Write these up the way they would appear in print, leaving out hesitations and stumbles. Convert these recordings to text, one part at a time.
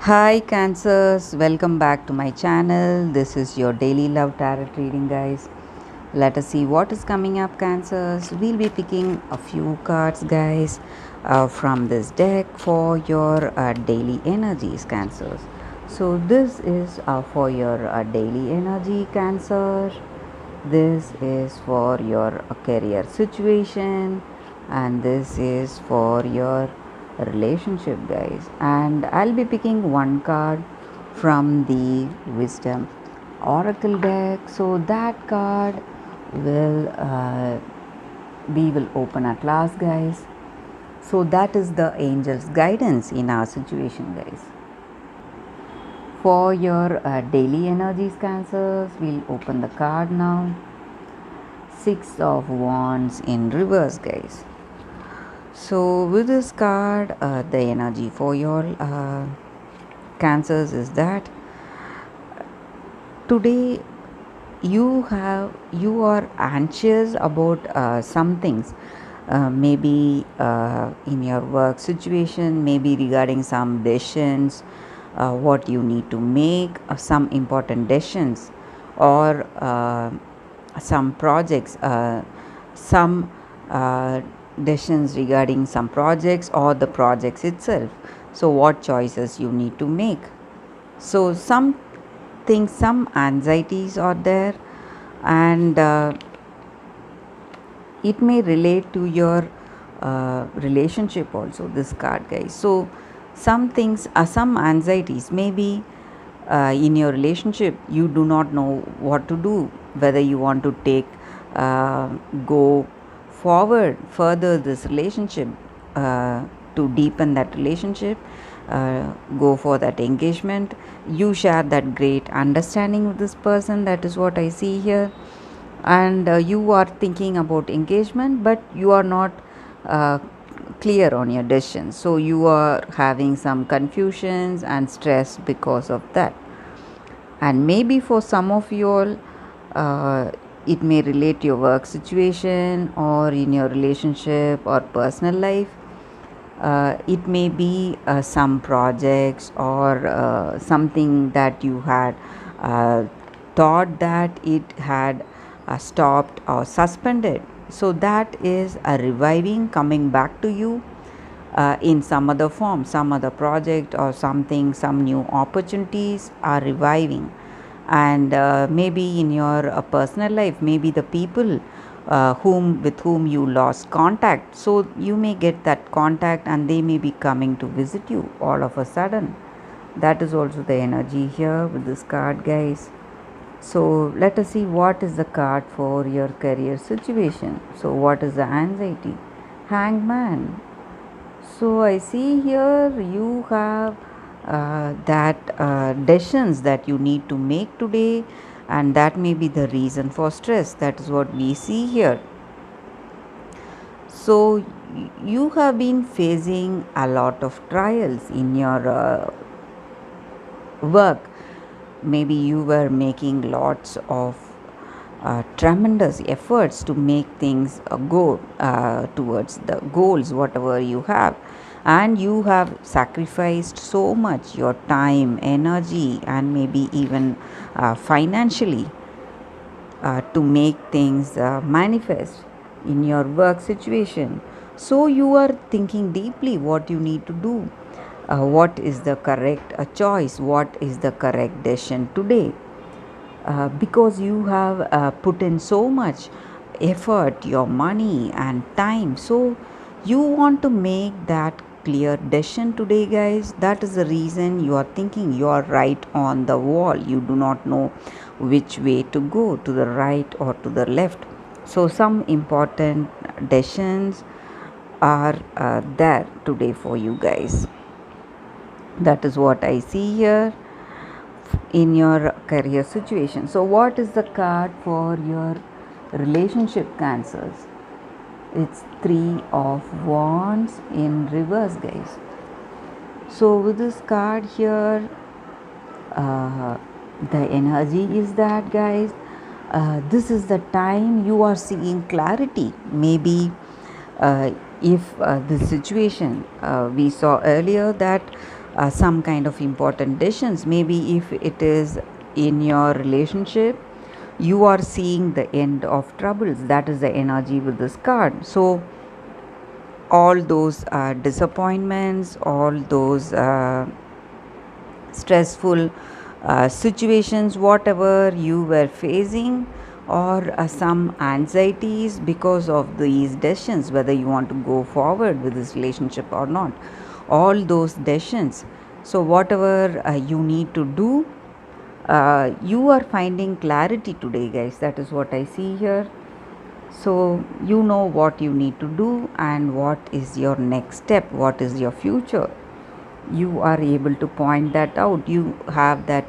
Hi Cancers, welcome back to my channel. This is your daily love tarot reading, guys. Let us see what is coming up, Cancers. We'll be picking a few cards, guys, from this deck for your daily energies, Cancers. So, this is for your daily energy, Cancer. This is for your career situation, and this is for your relationship, guys. And I'll be picking one card from the wisdom oracle deck, so that card will we will open at last, guys. So that is the angel's guidance in our situation, guys. For your daily energies, Cancers, we'll open the card now. Six of Wands in reverse, guys. So with this card, the energy for your Cancers is that today you are anxious about some things, maybe in your work situation, maybe regarding some decisions, what you need to make, some important decisions, or some projects, some decisions regarding some projects or the projects itself. So what choices you need to make. So some things, some anxieties are there, and it may relate to your relationship also, this card, guys. So some things, some anxieties, maybe in your relationship you do not know what to do, whether you want to take go forward further this relationship, to deepen that relationship, go for that engagement. You share that great understanding with this person, that is what I see here. And you are thinking about engagement, but you are not uh, clear on your decisions, so you are having some confusions and stress because of that. And maybe for some of you all, it may relate to your work situation or in your relationship or personal life. It may be some projects or something that you had uh, thought that it had stopped or suspended. So that is a reviving, coming back to you in some other form, some other project or something, some new opportunities are reviving. And maybe in your personal life, maybe the people with whom you lost contact, so you may get that contact and they may be coming to visit you all of a sudden. That is also the energy here with this card, guys. So let us see what is the card for your career situation. So what is the anxiety? Hangman. So I see here you have that decisions that you need to make today, and that may be the reason for stress. That is what we see here. So you have been facing a lot of trials in your work. Maybe you were making lots of tremendous efforts to make things go towards the goals, whatever you have, and you have sacrificed so much your time, energy, and maybe even financially to make things manifest in your work situation. So you are thinking deeply what you need to do, what is the correct choice, what is the correct decision today, because you have put in so much effort, your money and time. So you want to make that clear decision today, guys. That is the reason you are thinking. You are right on the wall, you do not know which way to go, to the right or to the left. So some important decisions are there today for you guys. That is what I see here in your career situation. So what is the card for your relationship, Cancers? It's Three of Wands in reverse, guys. So with this card here, uh, the energy is that, guys, this is the time you are seeing clarity. Maybe if the situation we saw earlier that some kind of important decisions. Maybe if it is in your relationship, you are seeing the end of troubles. That is the energy with this card. So all those disappointments, all those stressful situations, whatever you were facing, or some anxieties because of these decisions, whether you want to go forward with this relationship or not, all those decisions. So, whatever you need to do, you are finding clarity today, guys. That is what I see here. So, you know what you need to do and what is your next step, what is your future. You are able to point that out. You have that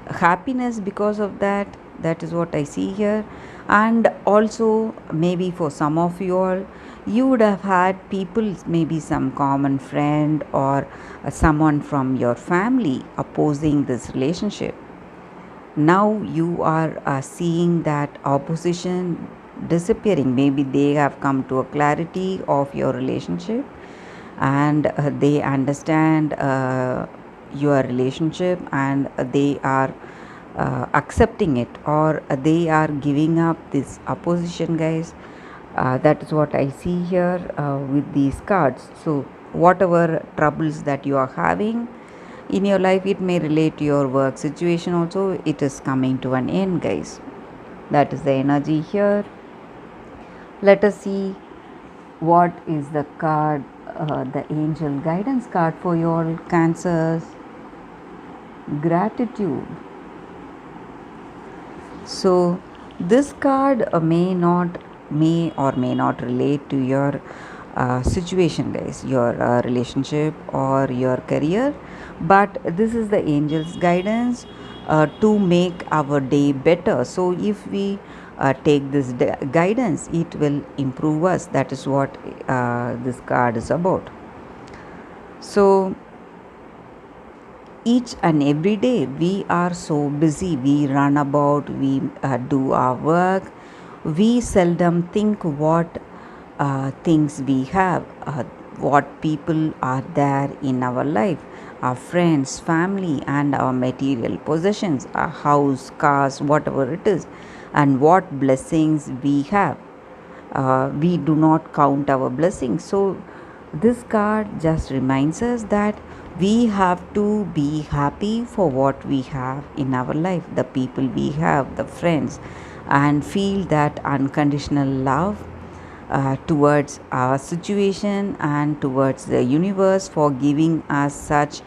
happiness because of that. That is what I see here. And also, maybe for some of you all, you would have had people, maybe some common friend or someone from your family opposing this relationship. Now you are seeing that opposition disappearing. Maybe they have come to a clarity of your relationship, and they understand your relationship, and they are accepting it, or they are giving up this opposition, guys. That is what I see here with these cards. So whatever troubles that you are having in your life, it may relate to your work situation also, it is coming to an end, guys. That is the energy here. Let us see what is the card, the angel guidance card for your Cancers. Gratitude. So this card may or may not relate to your situation, guys, your relationship or your career, but this is the angel's guidance to make our day better. So if we take this guidance, it will improve us. That is what this card is about. So each and every day we are so busy, we run about, we do our work, we seldom think what things we have, what people are there in our life, our friends, family, and our material possessions, our house, cars, whatever it is, and what blessings we have. We do not count our blessings. So this card just reminds us that we have to be happy for what we have in our life, the people we have, the friends, and feel that unconditional love towards our situation and towards the universe for giving us such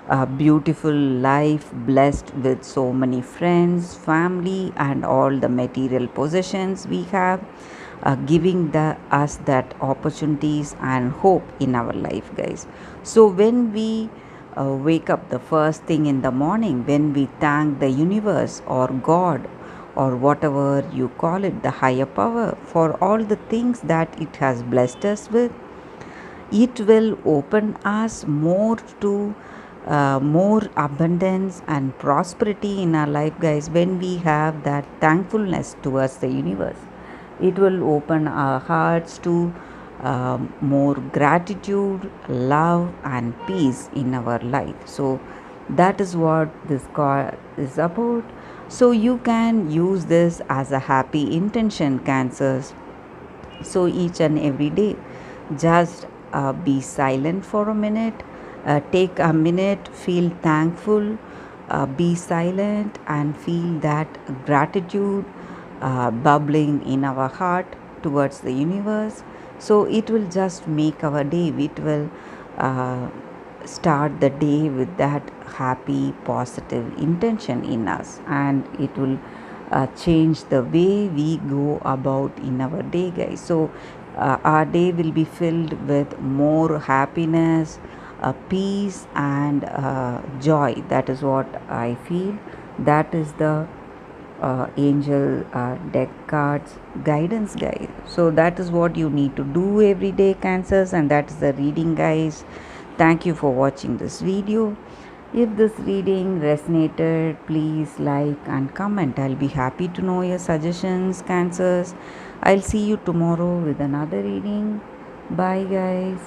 a beautiful life, blessed with so many friends, family, and all the material possessions we have, giving us that opportunities and hope in our life, guys. So when we wake up the first thing in the morning, when we thank the universe or God or whatever you call it, the higher power, for all the things that it has blessed us with, it will open us more to more abundance and prosperity in our life, guys. When we have that thankfulness towards the universe, it will open our hearts to more gratitude, love, and peace in our life. So that is what this card is about. So you can use this as a happy intention, Cancers. So each and every day, just be silent for a minute, take a minute, feel thankful, be silent, and feel that gratitude bubbling in our heart towards the universe. So it will just make our day. It will start the day with that happy, positive intention in us, and it will change the way we go about in our day, guys. So our day will be filled with more happiness, peace, and joy. That is what I feel. That is the angel deck cards guidance, guide. So that is what you need to do every day, Cancers, and that is the reading, guys. Thank you for watching this video. If this reading resonated, please like and comment. I'll be happy to know your suggestions, Cancers. I'll see you tomorrow with another reading. Bye, guys.